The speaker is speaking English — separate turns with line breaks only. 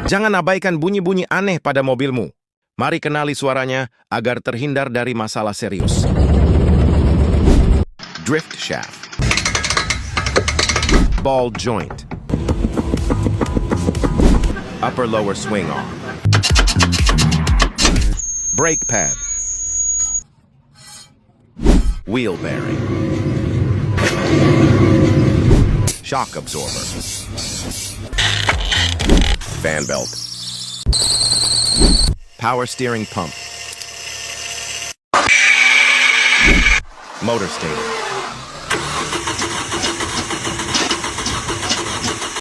Jangan abaikan bunyi-bunyi aneh pada mobilmu. Mari kenali suaranya agar terhindar dari masalah serius. Drift shaft. Ball joint. Upper-lower swing arm. Brake pad. Wheel bearing. Shock absorber. Fan belt. Power steering pump. Motor stator.